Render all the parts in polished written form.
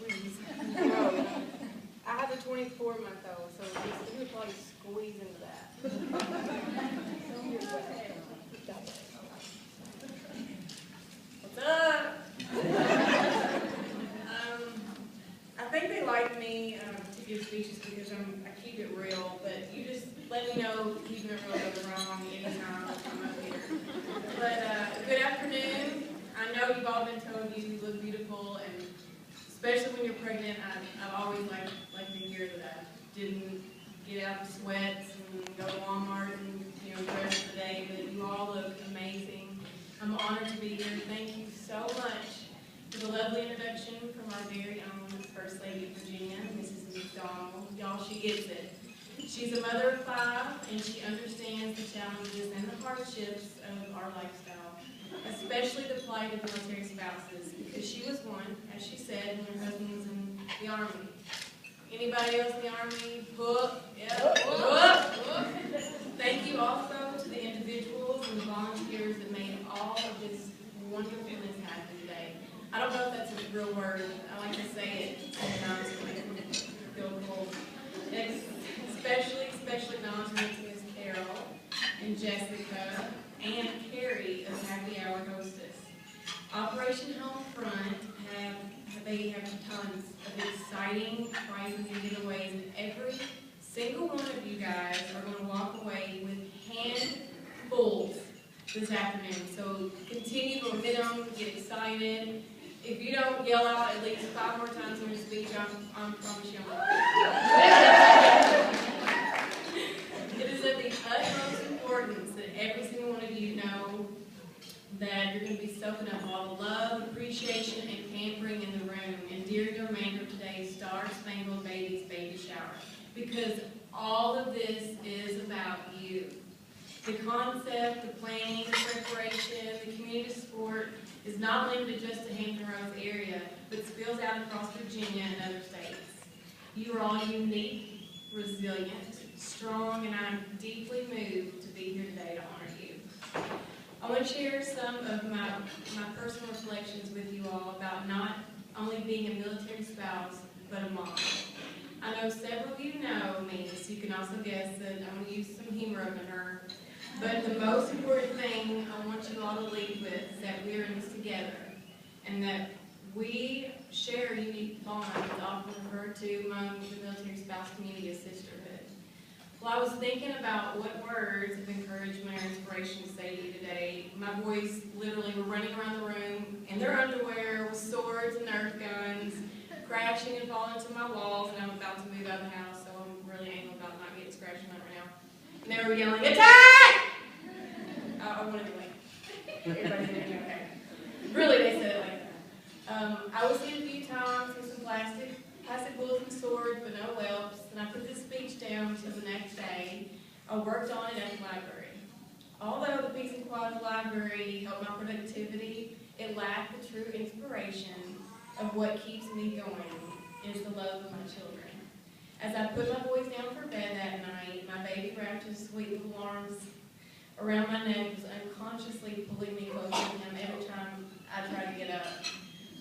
squeeze. No, I have a 24-month-old, so you would probably squeeze into that. What's up? I think they like me to give speeches because I keep it real, but you just let me know if keeping it real goes wrong anytime I'm up here. But good afternoon. I know you've all been told you look beautiful, and especially when you're pregnant, I've always liked to hear that I didn't get out in sweats and go to Walmart and dress for the day, but you all look amazing. I'm honored to be here. Thank you so much for the lovely introduction from our very own First Lady of Virginia, Mrs. McDonald. Y'all, she gets it. She's a mother of 5, and she understands the challenges and the hardships of our lifestyle, especially the plight of military spouses, because she was one, as she said, when her husband was in the Army. Anybody else in the Army? Whoop. Yep. Whoop. Thank you also to the individuals and the volunteers that made all of this wonderfulness happen today. I don't know if that's a real word. I like to say it sometimes to make it feel cool. Especially acknowledgement to Ms. Carol and Jessica and Carrie as Happy Hour hostess. Operation Homefront they have tons of exciting prizes and giveaways, and every single one of you guys are going to walk away with handfuls this afternoon. So continue momentum, get excited. If you don't yell out at least 5 more times in your speech, I promise you It is of the utmost importance that every single one of you know that you're going to be soaking up all the love, appreciation, and pampering in the room, and during the remainder of today's Star Spangled Baby's baby shower, because all of this is about you. The concept, the planning, the preparation, the community support is not limited just to Hampton Roads area, but spills out across Virginia and other states. You are all unique, resilient, strong, and I'm deeply moved to be here today to honor you. I want to share some of my personal reflections with you all about not only being a military spouse, but a mom. I know several of you know me, so you can also guess that I'm going to use some humor over her. But the most important thing I want you all to leave with is that we're in this together, and that we share a unique bond that's often referred to among the military spouse community as sisterhood. Well, I was thinking about what words of encouragement or inspiration to say to you today. My boys literally were running around the room in their underwear with swords and Nerf guns, crashing and falling into my walls, and I'm about to move out of the house, so I'm really anal about not getting scratched on it right now. And they were yelling, "Attack!" I wanted to everybody's doing okay. Really, they said it like that. I was hit a few times with some plastic bullets and swords, but no whelps, and I put this speech down until the next day. I worked on it at the library. Although the Peace and Quality Library helped my productivity, it lacked the true inspiration of what keeps me going is the love of my children. As I put my boys down for bed that night, my baby wrapped his sweet little arms around my neck, was unconsciously pulling me closer to him every time I tried to get up.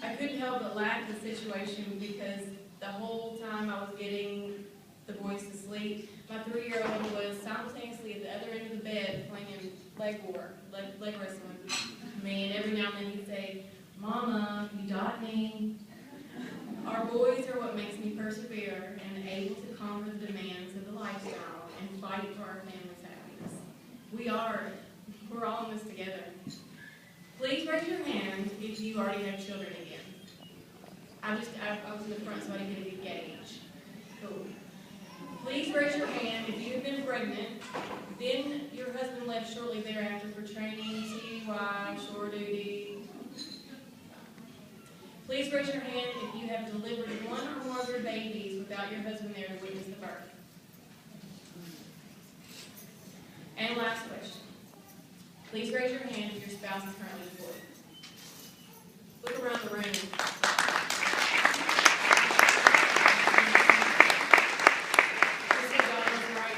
I couldn't help but laugh at the situation because the whole time I was getting the boys to sleep, my 3-year-old was simultaneously at the other end of the bed playing leg wrestling with me, and every now and then he'd say, "Mama, you got me." Our boys are what makes me persevere and able to conquer the demands of the lifestyle and fight for our family's happiness. We're all in this together. Please raise your hand if you already have children again. I was in the front so I didn't get a good gauge. Cool. Please raise your hand if you have been pregnant, then your husband left shortly thereafter for training, TUI, shore duty. Please raise your hand if you have delivered one or more of your babies without your husband there to witness the birth. And last question. Please raise your hand if your spouse is currently employed. Look around the room.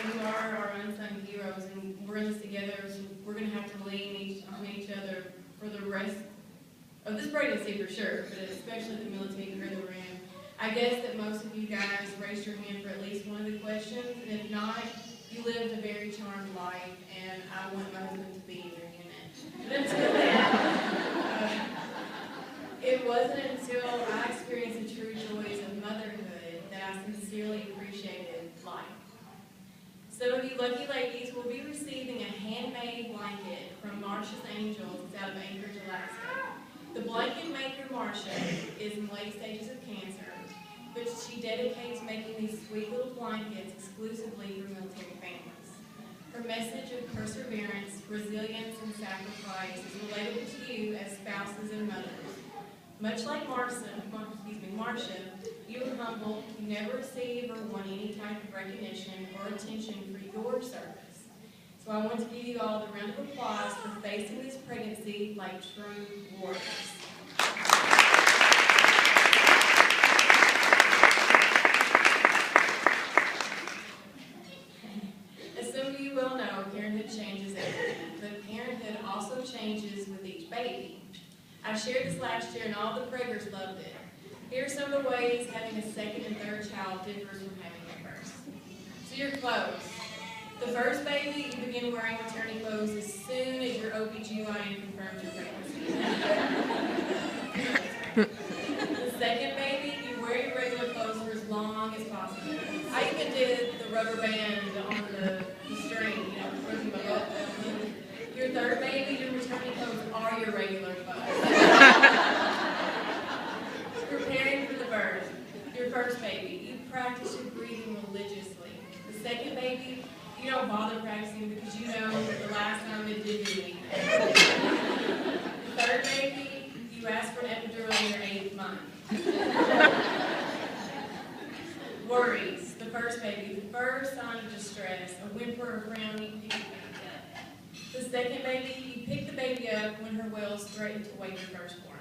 You are our unsung heroes, and we're in this together, so we're going to have to lean on each other for the rest of this pregnancy for sure, but especially the military career that we're in. I guess that most of you guys raised your hand for at least one of the questions, and if not, you lived a very charmed life, and I want my husband to be in your unit. But until then, it wasn't until I experienced the true joys of motherhood that I sincerely appreciated life. Some of you lucky ladies will be receiving a handmade blanket from Marsha's Angels. It's out of Anchorage, Alaska. The blanket maker, Marsha, is in late stages of cancer, but she dedicates making these sweet little blankets exclusively for military families. Her message of perseverance, resilience, and sacrifice is relatable to you as spouses and mothers. Much like Marsha, you are humble, you never receive or want any type of recognition or attention for your service. So I want to give you all the round of applause for facing this pregnancy like true warriors. As some of you well know, parenthood changes everything, but parenthood also changes with each baby. I shared this last year and all the preggers loved it. Here are some of the ways having a second and third child differs from having a first. So your clothes. The first baby, you begin wearing maternity clothes as soon as your OBGYN confirms your pregnancy. The second baby, you wear your regular clothes for as long as possible. I even did the rubber band on the string, Your third baby, your maternity clothes are your regular clothes. Preparing for the birth. Your first baby, you practice your breathing religiously. The second baby, you don't bother practicing because you know that the last time it did do anything. The third baby, you ask for an epidural in your 8th month. Worries. The first baby, the first sign of distress, a whimper or frown, you pick the baby up. The second baby, you pick the baby up when her wells threaten to wake your firstborn.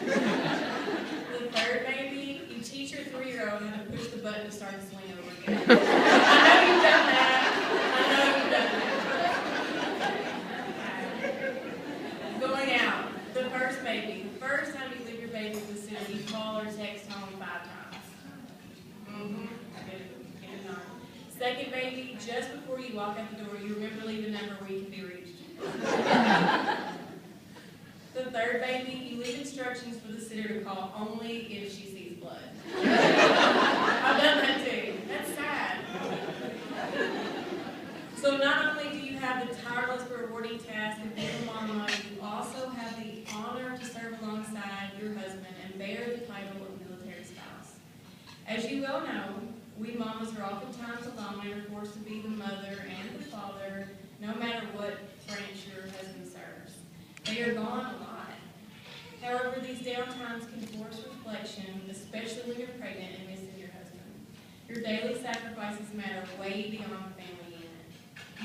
The third baby, you teach your 3-year-old how to push the button to start the swing over again. I know you've done that. Going out. The first baby. The first time you leave your baby at the center, you call or text home 5 times. Get it done. Second baby, just before you walk out the door, you remember to leave a number where you can be reached. The third baby, you leave instructions for the sitter to call only if she sees blood. I've done that too. That's sad. So not only do you have the tireless but rewarding task of being a mama, you also have the honor to serve alongside your husband and bear the title of military spouse. As you well know, we mamas are oftentimes alone and are forced to be the mother and the father, no matter what branch your husband serves. They are gone a lot. However, these downtimes can force reflection, especially when you're pregnant and missing your husband. Your daily sacrifices matter way beyond the family unit.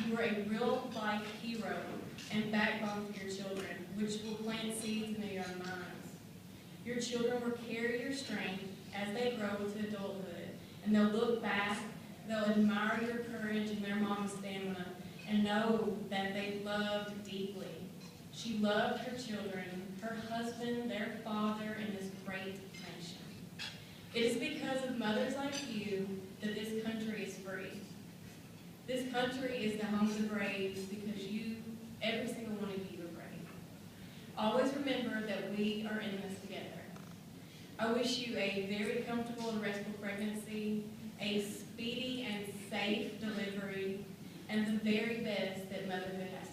You are a real-life hero and backbone for your children, which will plant seeds in their young minds. Your children will carry your strength as they grow into adulthood, and they'll look back, they'll admire your courage and their mama's stamina, and know that they loved deeply. She loved her children, her husband, their father, and this great nation. It is because of mothers like you that this country is free. This country is the home of the brave because you, every single one of you, are brave. Always remember that we are in this together. I wish you a very comfortable and restful pregnancy, a speedy and safe delivery, and the very best that motherhood has